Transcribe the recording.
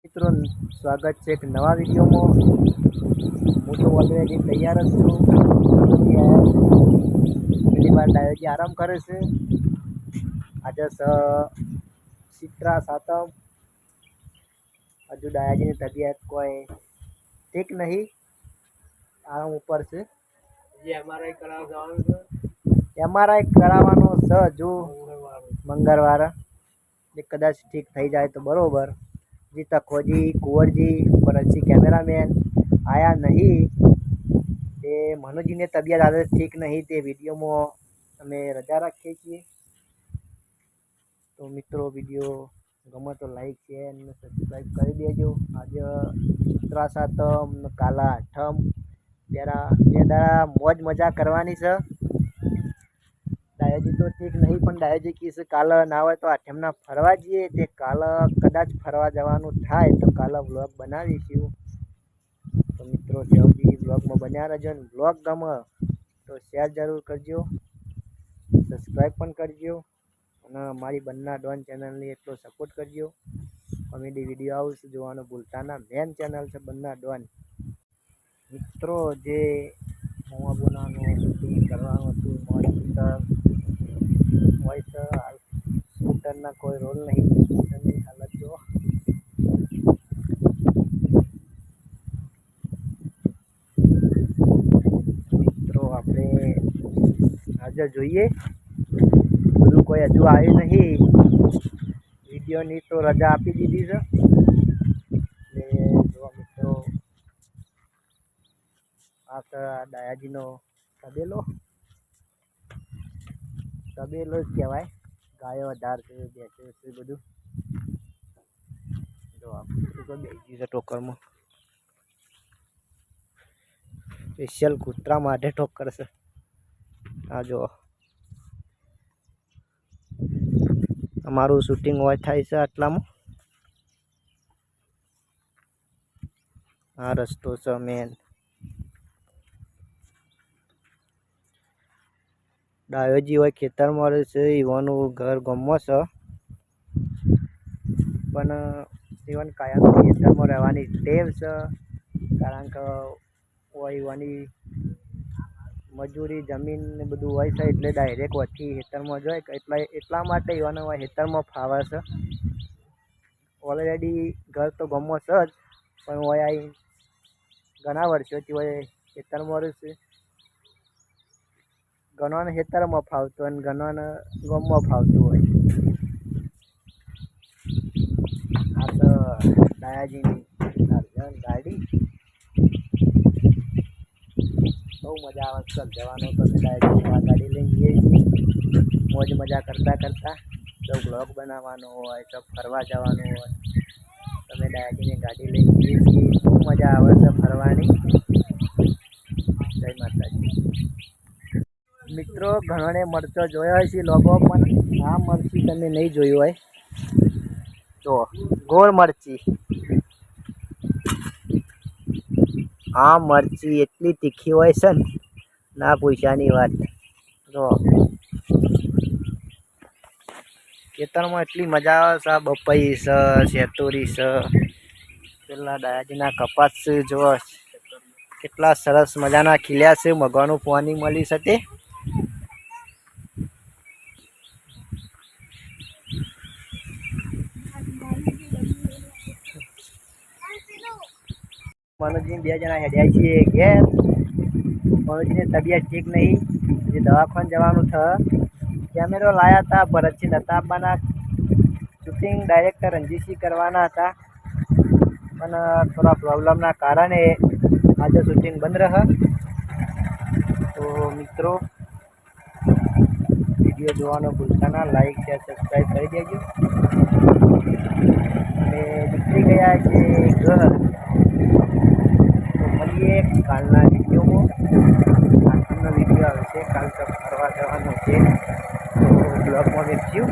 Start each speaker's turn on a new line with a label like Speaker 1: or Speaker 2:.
Speaker 1: મિત્રો સ્વાગત છે એક નવા વિડીયોમાં। હું તો ઓલરેડી તૈયાર જ છું। પેલી વાર ડાયોજી આરામ કરે છે। આજે ચિત્રા સાતમ। હજુ ડાયાજીની તબિયત કોઈ ઠીક નહીં, આરામ ઉપર છે। એમઆરઆઈ કરાવવાનો છે હજુ મંગળવારે। કદાચ ઠીક થઈ જાય તો બરાબર। जी तकोजी कुंवर जी पर अच्छी कैमरामैन आया नहीं। ते मनोज जी ने तबियत आज ठीक नहीं ते वीडियो में अमे रजा रखीए छीए। तो मित्रों वीडियो गमे तो लाइक शेयर ने सब्सक्राइब कर देजो। आज चित्रा सातम काला आठम त्यारा बे दाड़ा मौज मजा करवानी छे। डायोजी तो ठीक नहीं पण डायोजी की काल ना हो तो आठमना फरवा जईए। ते काल कदाच फरवा जवानुं थाय तो काल व्लॉग बनावीशुं। तो मित्रों त्यावधी व्लॉग में बन्या रहो। व्लॉग गमे तो शेयर जरूर करजो, सब्सक्राइब पण करजो अने मारी बन्ना डॉन चेनल ने एटलो सपोर्ट करजो। कॉमेडी विडियो आवशे जोवानुं भूलता ना। मेन चेनल छे बन्ना डॉन। मित्रों जे मोवा बोनानो शूटिंग करवानुं हतुं वॉइस स्कूटर ना कोई रोल नहीं। स्कूटर की हालत जो मित्रों आपणे आज जोईए બધું કોઈ હજુ આવ્યું नहीं। वीडियो ની तो रजा आपी दीधी છે। जो मित्रों आ डायाजी नो तबेलो तबेलो ज कहेवाय। गायो 18 છે, બેસો છે બધું। જો આપણે તો બેસી છે ટોકરમાં। स्पेशल कूतरा माटे ठोकर से। आ जो अमारू शूटिंग होय थाय छे आटलामां। आ रस्तो छे मेन। डायोजी होय खेतर में रहे छे। ईवोनुं घर गाममां छे पण ईवोन कायम खेतर में रहेवानी टेव छे। कारण के ईवोनी मजूरी जमीन ने बधुं होय छे एटले डायरेक्ट वठी खेतर में जाय एटला माटे ईवोने खेतर में फावे छे। ऑलरेडी घर तो गाममां छे ज पण ओय आई घणा वर्षोथी ओय खेतर में रहे छे। घणोने खेतर में फावतुं अने घणोने गाममां फावतुं होय। आ तो डायाजीनी अर्जन गाड़ी बहु मजा आवे चल जवानो। तो डायाजी आ गाड़ी लईने जईए छीए मौज मजा करता करता। तो ब्लॉग बनाववानो होय तो फरवा जवानुं होय तो अमे डायाजीनी गाड़ी लईने जईए छीए। बहु मजा आवे छे फरवानी। जय माताजी। मित्रों घणोने मरचो जोयो हशे लोगो पण आ मरची तमे नहीं जोयुं होय। जो गोळ मरची आ मरची एटली तीखी होय छे ना पूछ्यानी वात। जो खेतर में एटली मजा आवे छे। बपई छे, शेतोरी छे, पेला डायाजीना कपास छे। जो केटला सरस मजाना खील्या छे। मगवानुं पानी मळी छे ते मनोज जी बे जना हेड्या छीए घेर। मनोज जी तबियत ठीक नहीं, हजी दवाखाने जवानुं छे। कैमेरो लाया था भरतजी नता आववाना। शूटिंग डायरेक्टर रंजीतजी करवाना था पण थोड़ा प्रॉब्लम ना कारण आज शूटिंग बंद रहे। तो मित्रों वीडियो जोवानुं भूलता ना। लाइक शेयर सब्सक्राइब कर देजो। अमे निकली गया छे घर। कालना वीडियो में आखरनो वीडियो आवशे। काल तो फरवा जवानुं छे तो ब्लॉग में देखજો।